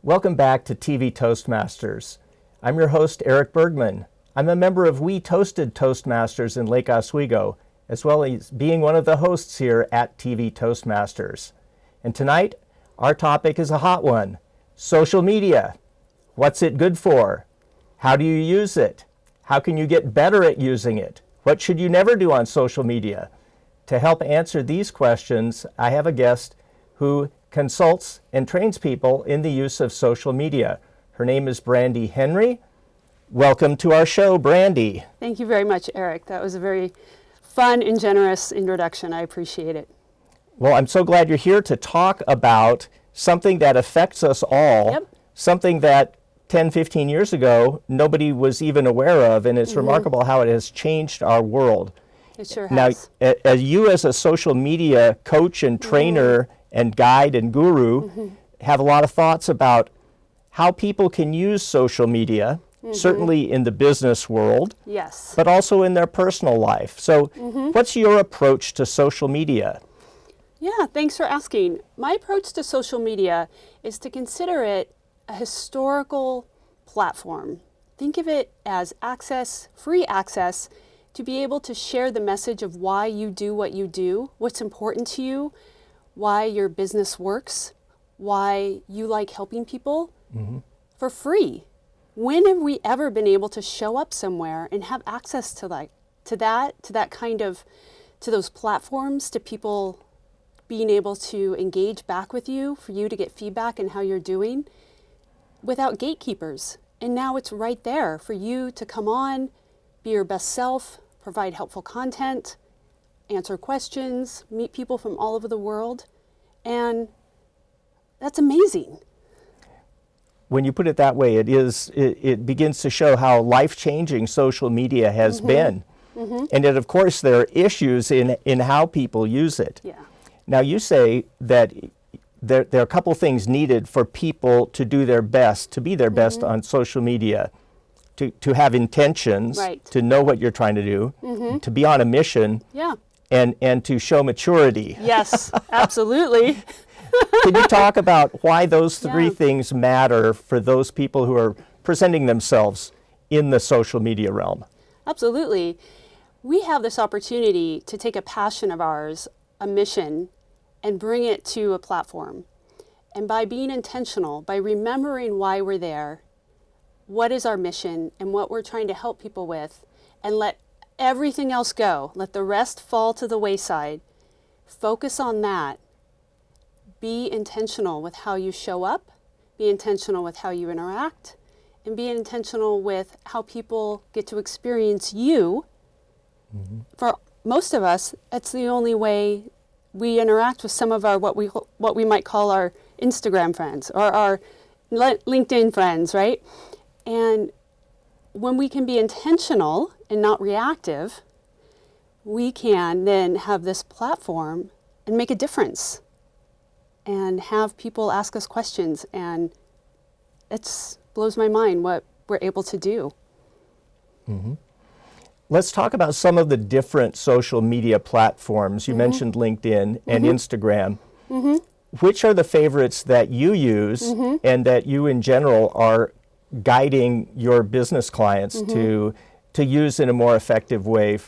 Welcome back to TV Toastmasters. I'm your host, Erik Bergman. I'm a member of We Toasted Toastmasters in Lake Oswego, as well as being one of the hosts here at TV Toastmasters. And tonight, our topic is a hot one: social media. What's it good for? How do you use it? How can you get better at using it? What should you never do on social media? To help answer these questions, I have a guest who consults and trains people in the use of social media. Her name is Brandy Henry. Welcome to our show, Brandy. Thank you very much, Erik. That was a very fun and generous introduction. I appreciate it. Well, I'm so glad you're here to talk about something that affects us all, something that 10, 15 years ago, nobody was even aware of, and it's remarkable how it has changed our world. It sure has. Now, as a social media coach and trainer and guide and guru, have a lot of thoughts about how people can use social media, certainly in the business world, but also in their personal life. So what's your approach to social media? Yeah, thanks for asking. My approach to social media is to consider it a historical platform. Think of it as access, free access, to be able to share the message of why you do what you do, what's important to you, why your business works, why you like helping people for free. When have we ever been able to show up somewhere and have access to those platforms, to people being able to engage back with you, for you to get feedback on how you're doing without gatekeepers? And now it's right there for you to come on, be your best self, provide helpful content, answer questions, meet people from all over the world, and that's amazing. When you put it that way, it begins to show how life-changing social media has been. And yet, of course, there are issues in how people use it. Now, you say that there are a couple things needed for people to do their best, to be their best on social media. To have intentions, to know what you're trying to do, to be on a mission, and to show maturity. Yes, absolutely. Can you talk about why those three things matter for those people who are presenting themselves in the social media realm? Absolutely. We have this opportunity to take a passion of ours, a mission, and bring it to a platform. And by being intentional, by remembering why we're there, what is our mission and what we're trying to help people with, and let everything else go. Let the rest fall to the wayside. Focus on that. Be intentional with how you show up. Be intentional with how you interact. And be intentional with how people get to experience you. For most of us, that's the only way we interact with some of our what we might call our Instagram friends or our LinkedIn friends, right? And when we can be intentional and not reactive, we can then have this platform and make a difference and have people ask us questions. And it blows my mind what we're able to do. Let's talk about some of the different social media platforms. You mentioned LinkedIn and Instagram. Which are the favorites that you use and that you in general are guiding your business clients to use in a more effective way,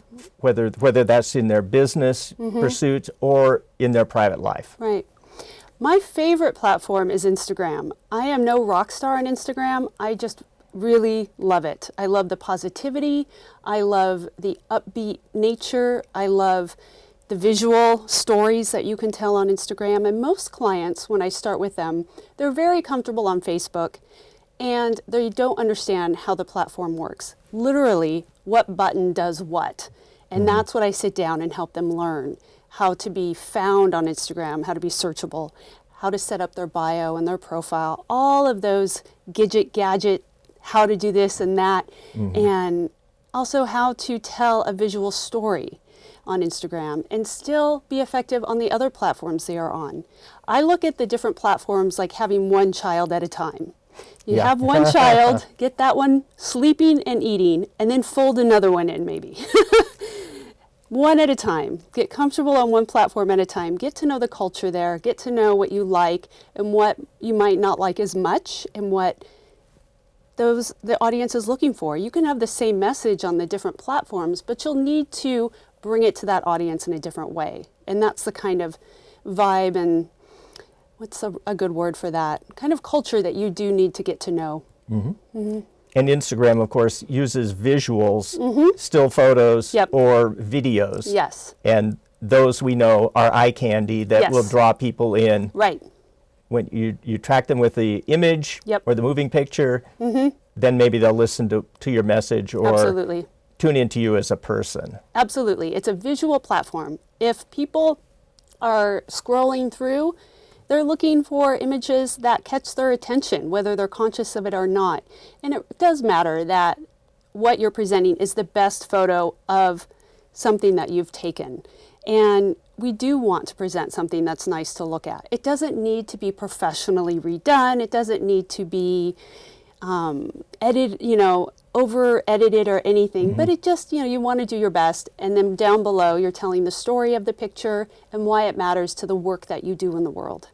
whether that's in their business pursuit or in their private life? Right. My favorite platform is Instagram. I am no rock star on Instagram. I just really love it. I love the positivity. I love the upbeat nature. I love the visual stories that you can tell on Instagram. And most clients, when I start with them, they're very comfortable on Facebook, and they don't understand how the platform works. Literally, what button does what. And that's what I sit down and help them learn. How to be found on Instagram, how to be searchable, how to set up their bio and their profile, all of those gadget, how to do this and that, and also how to tell a visual story on Instagram and still be effective on the other platforms they are on. I look at the different platforms like having one child at a time. You have one child, get that one sleeping and eating, and then fold another one in maybe. one at a time. Get comfortable on one platform at a time. Get to know the culture there. Get to know what you like and what you might not like as much, and what the audience is looking for. You can have the same message on the different platforms, but you'll need to bring it to that audience in a different way. And that's the kind of vibe and what's a good word for that? Kind of culture that you do need to get to know. And Instagram, of course, uses visuals, still photos, or videos. Yes. And those we know are eye candy that will draw people in. Right. When you track them with the image or the moving picture, then maybe they'll listen to your message or Absolutely. tune into you as a person. Absolutely. It's a visual platform. If people are scrolling through, they're looking for images that catch their attention, whether they're conscious of it or not. And it does matter that what you're presenting is the best photo of something that you've taken. And we do want to present something that's nice to look at. It doesn't need to be professionally redone. It doesn't need to be over edited or anything, but it just, you want to do your best. And then down below, you're telling the story of the picture and why it matters to the work that you do in the world.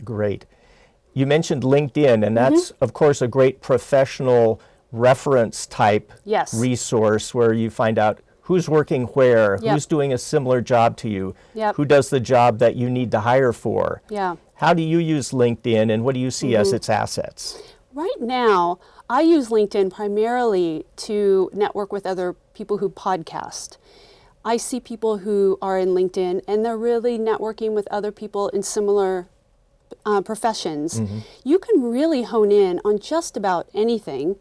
Great. You mentioned LinkedIn, and that's, of course, a great professional reference type resource where you find out who's working where, who's doing a similar job to you, who does the job that you need to hire for. How do you use LinkedIn, and what do you see as its assets? Right now, I use LinkedIn primarily to network with other people who podcast. I see people who are in LinkedIn, and they're really networking with other people in similar professions. You can really hone in on just about anything,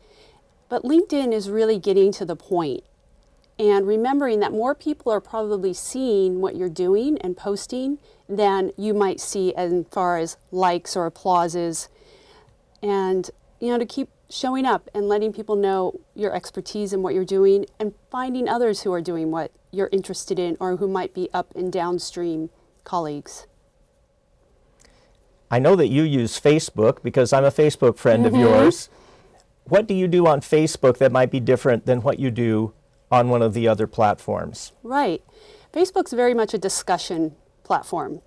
but LinkedIn is really getting to the point. And remembering that more people are probably seeing what you're doing and posting than you might see as far as likes or applauses. And, to keep showing up and letting people know your expertise and what you're doing, and finding others who are doing what you're interested in or who might be up and downstream colleagues. I know that you use Facebook because I'm a Facebook friend of yours. What do you do on Facebook that might be different than what you do on one of the other platforms? Right. Facebook's very much a discussion platform.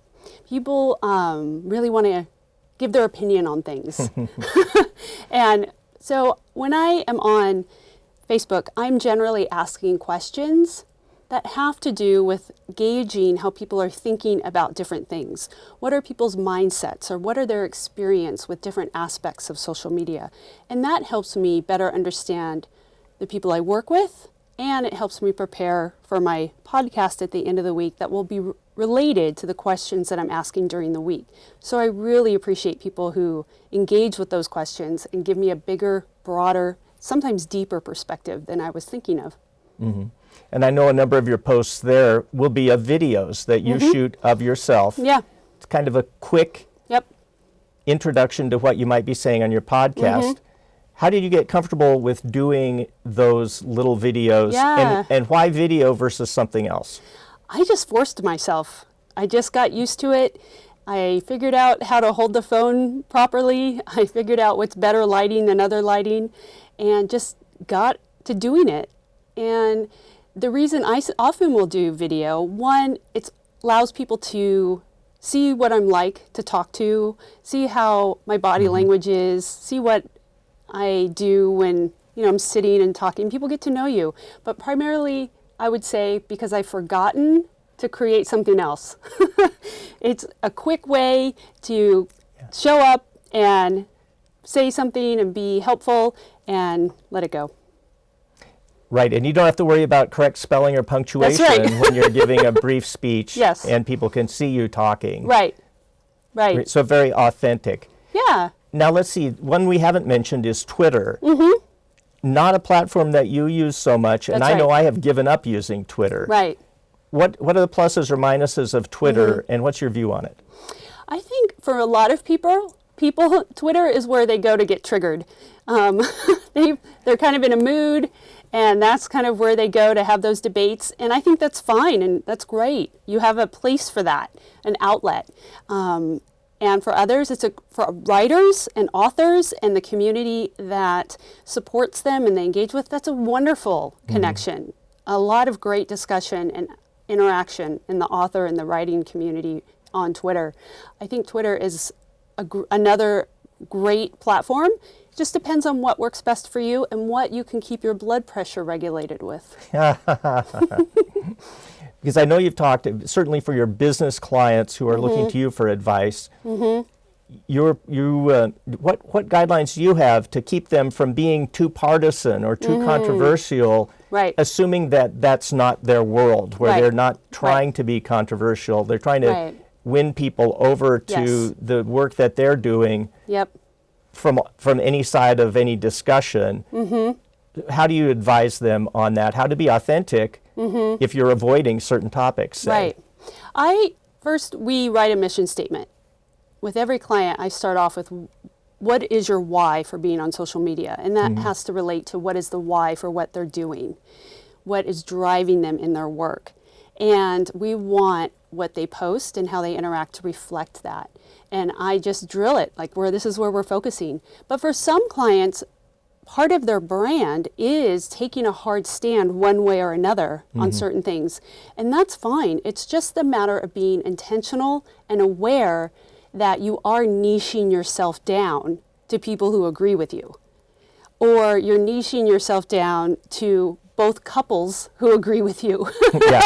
People really want to give their opinion on things. And so when I am on Facebook, I'm generally asking questions that have to do with gauging how people are thinking about different things. What are people's mindsets, or what are their experience with different aspects of social media? And that helps me better understand the people I work with, and it helps me prepare for my podcast at the end of the week that will be related to the questions that I'm asking during the week. So I really appreciate people who engage with those questions and give me a bigger, broader, sometimes deeper perspective than I was thinking of. And I know a number of your posts there will be of videos that you shoot of yourself. It's kind of a quick introduction to what you might be saying on your podcast. How did you get comfortable with doing those little videos? And why video versus something else? I just forced myself. I just got used to it. I figured out how to hold the phone properly. I figured out what's better lighting than other lighting, and just got to doing it. And the reason I often will do video, one, it allows people to see what I'm like to talk to, see how my body language is, see what I do when I'm sitting and talking. People get to know you. But primarily, I would say, because I've forgotten to create something else. It's a quick way to show up and say something and be helpful and let it go. Right, and you don't have to worry about correct spelling or punctuation when you're giving a brief speech and people can see you talking. Right. So very authentic. Now let's see, one we haven't mentioned is Twitter. Not a platform that you use so much, and I know I have given up using Twitter. What are the pluses or minuses of Twitter, and what's your view on it? I think for a lot of people, Twitter is where they go to get triggered. They're kind of in a mood, and that's kind of where they go to have those debates. And I think that's fine, and that's great. You have a place for that, an outlet. And for others, for writers and authors and the community that supports them and they engage with, that's a wonderful connection. A lot of great discussion, and interaction in the author and the writing community on Twitter. I think Twitter is another great platform. It just depends on what works best for you and what you can keep your blood pressure regulated with. Because I know you've talked, certainly for your business clients who are looking to you for advice, what guidelines do you have to keep them from being too partisan or too controversial, Right. assuming that that's not their world, where Right. they're not trying to be controversial, they're trying to Right. win people over to Yes. the work that they're doing Yep. from any side of any discussion. How do you advise them on that? How to be authentic if you're avoiding certain topics, say? Right. We write a mission statement. With every client, I start off with, what is your why for being on social media? And that has to relate to what is the why for what they're doing, what is driving them in their work. And we want what they post and how they interact to reflect that. And I just drill it, like this is where we're focusing. But for some clients, part of their brand is taking a hard stand one way or another on certain things. And that's fine. It's just the matter of being intentional and aware that you are niching yourself down to people who agree with you. Or you're niching yourself down to both couples who agree with you. Yeah.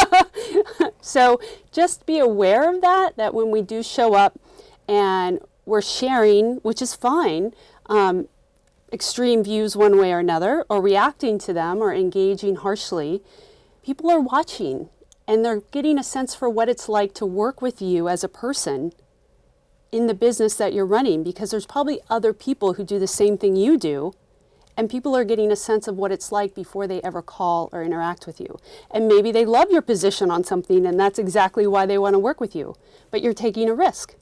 So just be aware of that when we do show up and we're sharing, which is fine, extreme views one way or another, or reacting to them or engaging harshly, people are watching and they're getting a sense for what it's like to work with you as a person in the business that you're running, because there's probably other people who do the same thing you do, and people are getting a sense of what it's like before they ever call or interact with you. And maybe they love your position on something and that's exactly why they want to work with you, but you're taking a risk.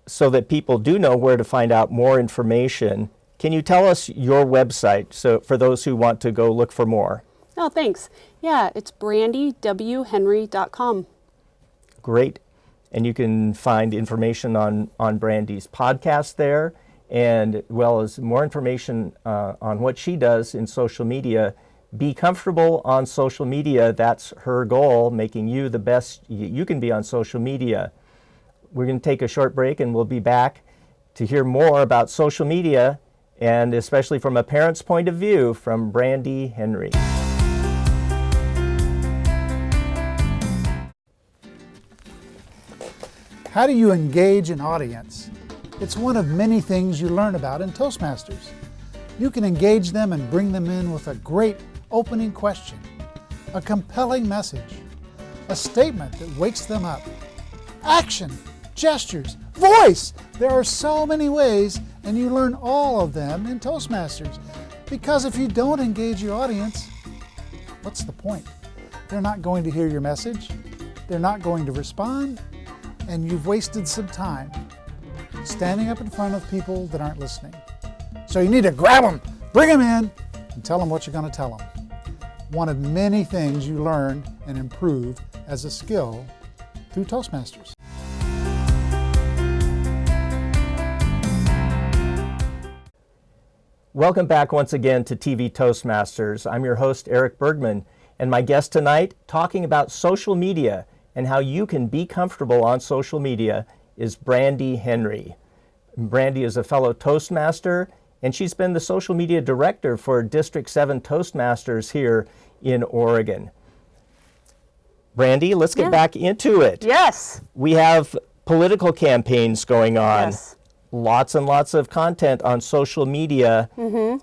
So that people do know where to find out more information, can you tell us your website, so for those who want to go look for more? Oh, thanks. Yeah, it's brandywhenry.com. Great. And you can find information on Brandy's podcast there, and as well as more information on what she does in social media. Be comfortable on social media. That's her goal, making you the best you can be on social media. We're going to take a short break, and we'll be back to hear more about social media, and especially from a parent's point of view, from Brandy Henry. How do you engage an audience? It's one of many things you learn about in Toastmasters. You can engage them and bring them in with a great opening question, a compelling message, a statement that wakes them up, action, gestures, voice. There are so many ways, and you learn all of them in Toastmasters. Because if you don't engage your audience, what's the point? They're not going to hear your message, they're not going to respond, and you've wasted some time standing up in front of people that aren't listening. So you need to grab them, bring them in, and tell them what you're going to tell them. One of many things you learn and improve as a skill through Toastmasters. Welcome back once again to TV Toastmasters. I'm your host, Erik Bergman, and my guest tonight, talking about social media and how you can be comfortable on social media, is Brandy Henry. Brandy is a fellow Toastmaster, and she's been the social media director for District 7 Toastmasters here in Oregon. Brandy, let's get back into it. Yes. We have political campaigns going on. Yes. Lots and lots of content on social media,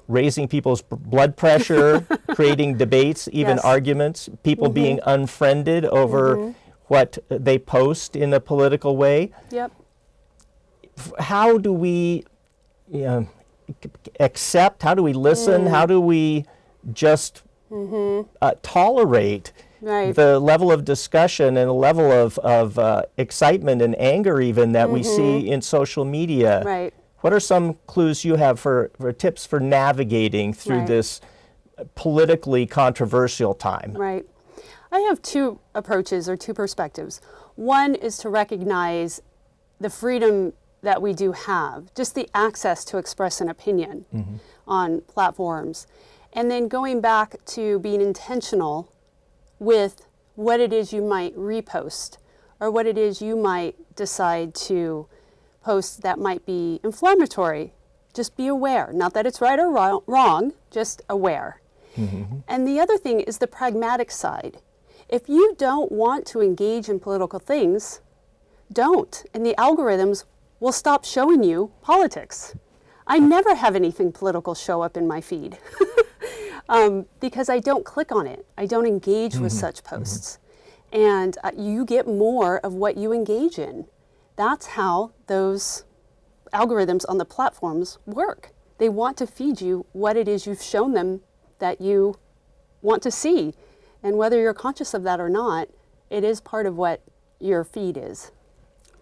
raising people's blood pressure, creating debates, even Yes. arguments, people being unfriended over what they post in a political way. Yep. How do we accept, how do we listen, how do we just tolerate Right. the level of discussion and the level of excitement and anger even that we see in social media? Right. What are some clues you have for tips for navigating through Right. this politically controversial time? Right. I have two approaches or two perspectives. One is to recognize the freedom that we do have, just the access to express an opinion on platforms. And then going back to being intentional with what it is you might repost or what it is you might decide to post that might be inflammatory. Just be aware. Not that it's right or wrong, just aware. Mm-hmm. And the other thing is the pragmatic side. If you don't want to engage in political things, don't. And the algorithms will stop showing you politics. I never have anything political show up in my feed because I don't click on it. I don't engage with such posts. And you get more of what you engage in. That's how those algorithms on the platforms work. They want to feed you what it is you've shown them that you want to see. And whether you're conscious of that or not, it is part of what your feed is.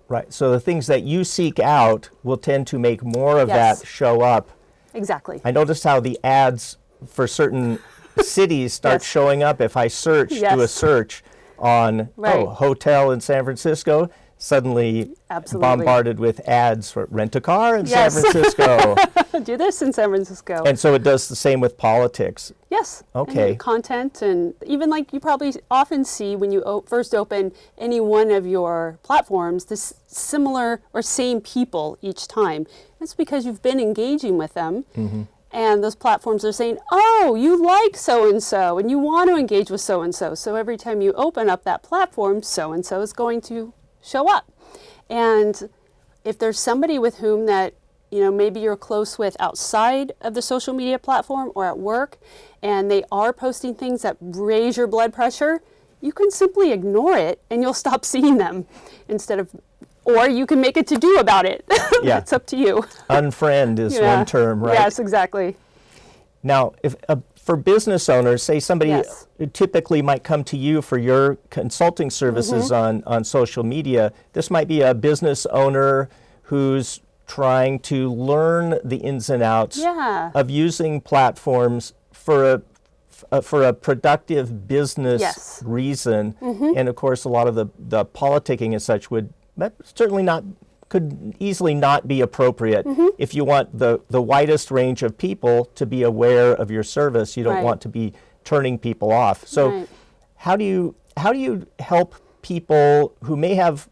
Right. So the things that you seek out will tend to make more of Yes. that show up. Exactly. I noticed how the ads for certain cities start Yes. showing up. If I search, do a Yes. search on Right. hotel in San Francisco, suddenly Absolutely. bombarded with ads for rent a car in Yes. San Francisco. Do this in San Francisco. And so it does the same with politics. Yes. Okay. And content, and even like you probably often see when you first open any one of your platforms, this similar or same people each time. That's because you've been engaging with them. Mm-hmm. And those platforms are saying, oh, you like so-and-so, and you want to engage with so-and-so. So every time you open up that platform, so-and-so is going to show up. And if there's somebody with whom that, you know, maybe you're close with outside of the social media platform or at work, and they are posting things that raise your blood pressure, you can simply ignore it and you'll stop seeing them instead of, or you can make a to-do about it. Yeah. It's up to you. Unfriend is Yeah. one term, right? Yes, exactly. Now, if for business owners, say somebody Yes. typically might come to you for your consulting services on social media. This might be a business owner who's trying to learn the ins and outs Yeah. of using platforms for a productive business Yes. reason. And of course, a lot of the politicking and such could easily not be appropriate. If you want the widest range of people to be aware of your service. You don't Right. want to be turning people off. So Right. how do you help people who may have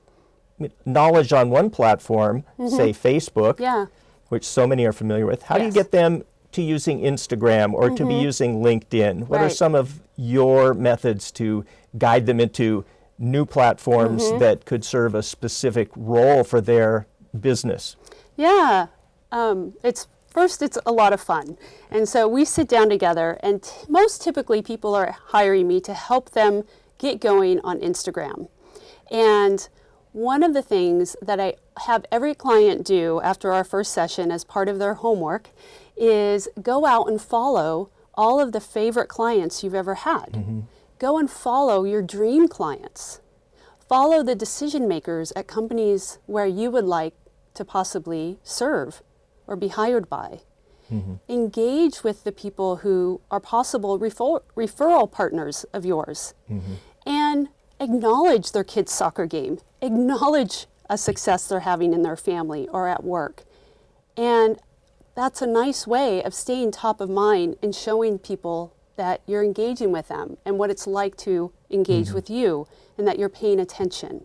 knowledge on one platform, say Facebook, Yeah. which so many are familiar with, how do you Yes. get them to using Instagram or to be using LinkedIn? What are Right. some of your methods to guide them into new platforms that could serve a specific role for their business? Yeah, it's a lot of fun. And so we sit down together, and most typically people are hiring me to help them get going on Instagram. And one of the things that I have every client do after our first session as part of their homework is go out and follow all of the favorite clients you've ever had. Go and follow your dream clients. Follow the decision makers at companies where you would like to possibly serve or be hired by. Engage with the people who are possible referral partners of yours. And acknowledge their kids' soccer game. Acknowledge a success they're having in their family or at work. And that's a nice way of staying top of mind and showing people that you're engaging with them and what it's like to engage with you and that you're paying attention.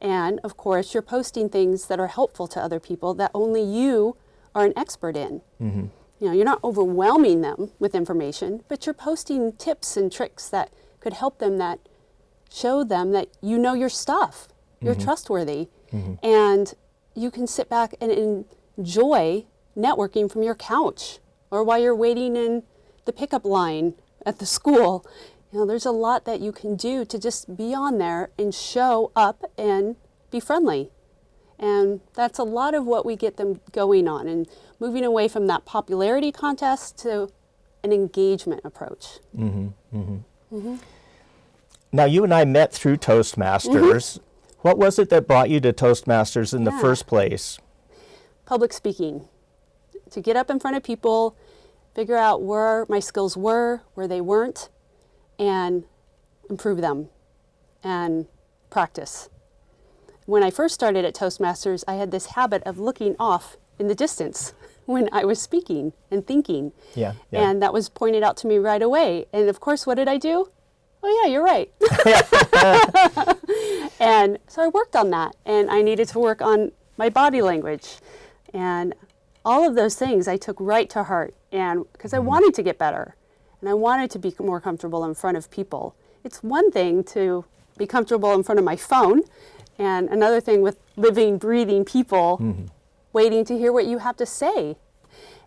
And of course, you're posting things that are helpful to other people that only you are an expert in. You know, you're not overwhelming them with information, but you're posting tips and tricks that could help them, that show them that you know your stuff, you're trustworthy, and you can sit back and enjoy networking from your couch or while you're waiting in the pickup line at the school. You know, there's a lot that you can do to just be on there and show up and be friendly. And that's a lot of what we get them going on, and moving away from that popularity contest to an engagement approach. Now, you and I met through Toastmasters. What was it that brought you to Toastmasters in the Yeah. first place? Public speaking. To get up in front of people, figure out where my skills were, where they weren't, and improve them and practice. When I first started at Toastmasters, I had this habit of looking off in the distance when I was speaking and thinking. Yeah. And that was pointed out to me right away. And of course, what did I do? oh yeah, you're right. And so I worked on that, and I needed to work on my body language. And all of those things I took right to heart, and because I wanted to get better, and I wanted to be more comfortable in front of people. It's one thing to be comfortable in front of my phone, and another thing with living, breathing people waiting to hear what you have to say.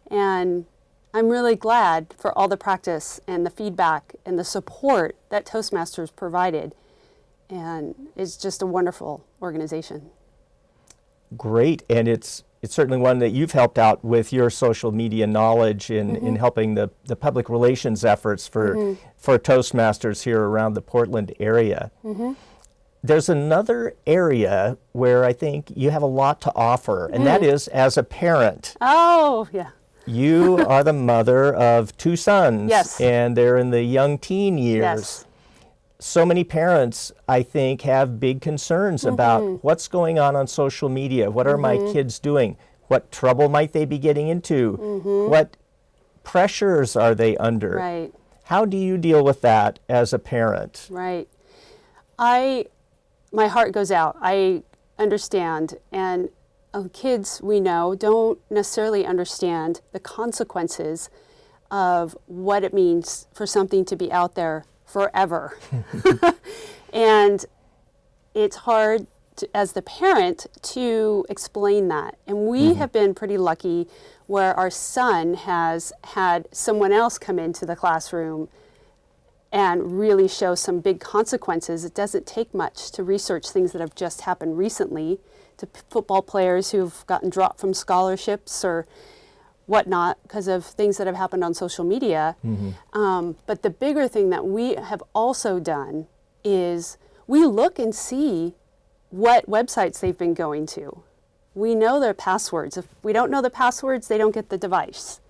And I'm really glad for all the practice and the feedback and the support that Toastmasters provided. And it's just a wonderful organization. Great, and it's certainly one that you've helped out with your social media knowledge in helping the public relations efforts for Toastmasters here around the Portland area. There's another area where I think you have a lot to offer, and that is as a parent. Oh, yeah. You are the mother of 2 sons, Yes. and they're in the young teen years. Yes. So many parents, I think, have big concerns about what's going on social media. What are my kids doing? What trouble might they be getting into? What pressures are they under? Right. How do you deal with that as a parent? Right. My heart goes out. I understand. And kids, we know, don't necessarily understand the consequences of what it means for something to be out there forever. And it's hard as the parent to explain that. And we have been pretty lucky where our son has had someone else come into the classroom and really show some big consequences. It doesn't take much to research things that have just happened recently to football players who've gotten dropped from scholarships or whatnot because of things that have happened on social media. But the bigger thing that we have also done is we look and see what websites they've been going to. We know their passwords. If we don't know the passwords, they don't get the device.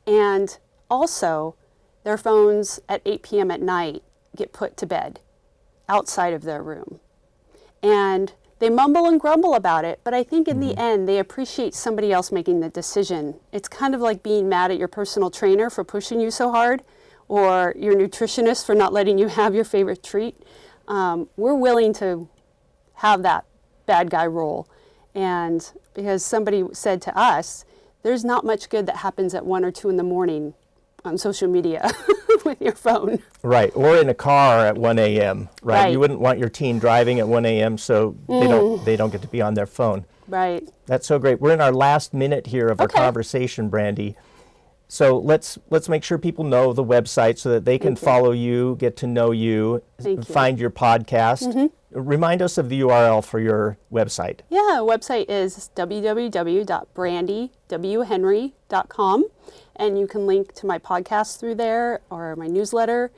And also, their phones at 8 p.m. at night get put to bed outside of their room. And they mumble and grumble about it, but I think in the end, they appreciate somebody else making the decision. It's kind of like being mad at your personal trainer for pushing you so hard, or your nutritionist for not letting you have your favorite treat. We're willing to have that bad guy role. And because somebody said to us, there's not much good that happens at 1 or 2 in the morning on social media with your phone. Right, or in a car at 1 a.m., right? You wouldn't want your teen driving at 1 a.m. so they don't get to be on their phone. Right. That's so great. We're in our last minute here of our conversation, Brandy. So let's make sure people know the website so that they can follow you, get to know you, find your podcast. Remind us of the URL for your website. Yeah, website is www.brandywhenry.com, and you can link to my podcast through there or my newsletter.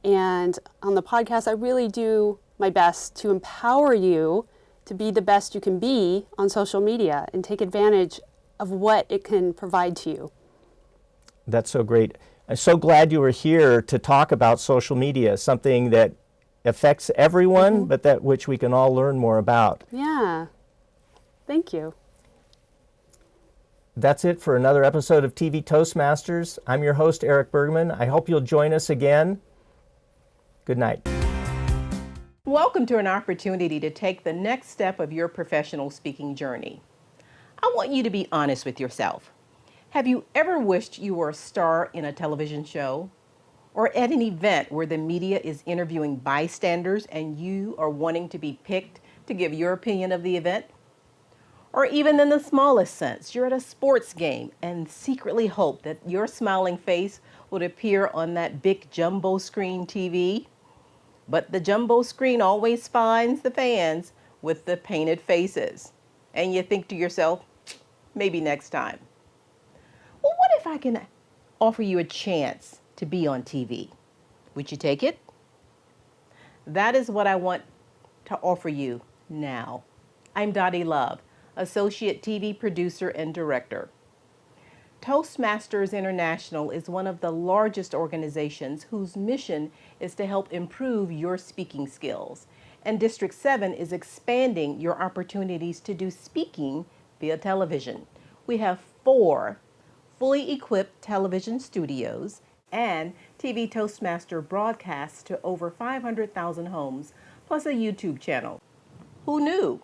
And on the podcast, I really do my best to empower you to be the best you can be on social media and take advantage of what it can provide to you. That's so great. I'm so glad you were here to talk about social media, something that affects everyone, but that which we can all learn more about. Yeah. Thank you. That's it for another episode of TV Toastmasters. I'm your host, Erik Bergman. I hope you'll join us again. Good night. Welcome to an opportunity to take the next step of your professional speaking journey. I want you to be honest with yourself. Have you ever wished you were a star in a television show? Or at an event where the media is interviewing bystanders and you are wanting to be picked to give your opinion of the event? Or even in the smallest sense, you're at a sports game and secretly hope that your smiling face would appear on that big jumbo screen TV. But the jumbo screen always finds the fans with the painted faces. And you think to yourself, maybe next time. Well, what if I can offer you a chance to be on TV? Would you take it? That is what I want to offer you now. I'm Dottie Love, Associate TV Producer and Director. Toastmasters International is one of the largest organizations whose mission is to help improve your speaking skills. And District 7 is expanding your opportunities to do speaking via television. We have 4 fully equipped television studios And TV Toastmaster broadcasts to over 500,000 homes, plus a YouTube channel. Who knew?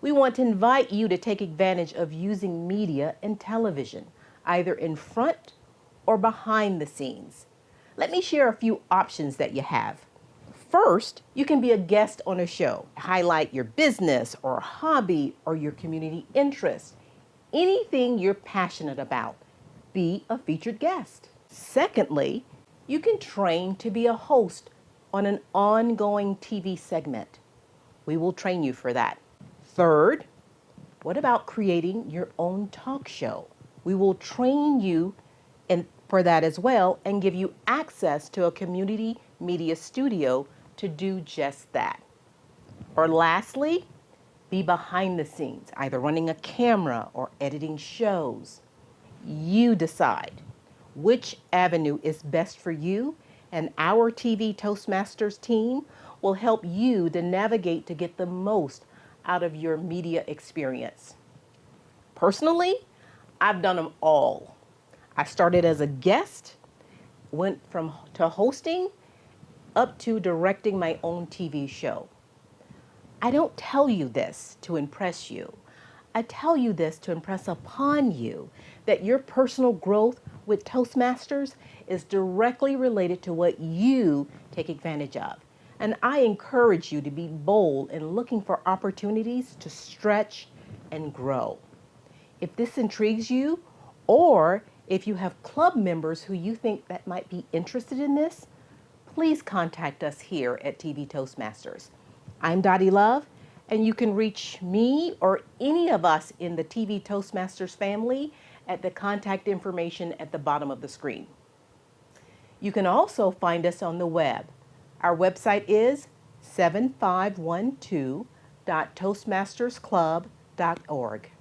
We want to invite you to take advantage of using media and television, either in front or behind the scenes. Let me share a few options that you have. First, you can be a guest on a show. Highlight your business or hobby or your community interest. Anything you're passionate about. Be a featured guest. Secondly, you can train to be a host on an ongoing TV segment. We will train you for that. Third, what about creating your own talk show? We will train you for that as well and give you access to a community media studio to do just that. Or lastly, be behind the scenes, either running a camera or editing shows. You decide which avenue is best for you, and our TV Toastmasters team will help you to navigate to get the most out of your media experience. Personally, I've done them all. I started as a guest, went to hosting, up to directing my own TV show. I don't tell you this to impress you. I tell you this to impress upon you that your personal growth with Toastmasters is directly related to what you take advantage of. And I encourage you to be bold in looking for opportunities to stretch and grow. If this intrigues you, or if you have club members who you think that might be interested in this, please contact us here at TV Toastmasters. I'm Dottie Love, and you can reach me or any of us in the TV Toastmasters family at the contact information at the bottom of the screen. You can also find us on the web. Our website is 7512.toastmastersclub.org.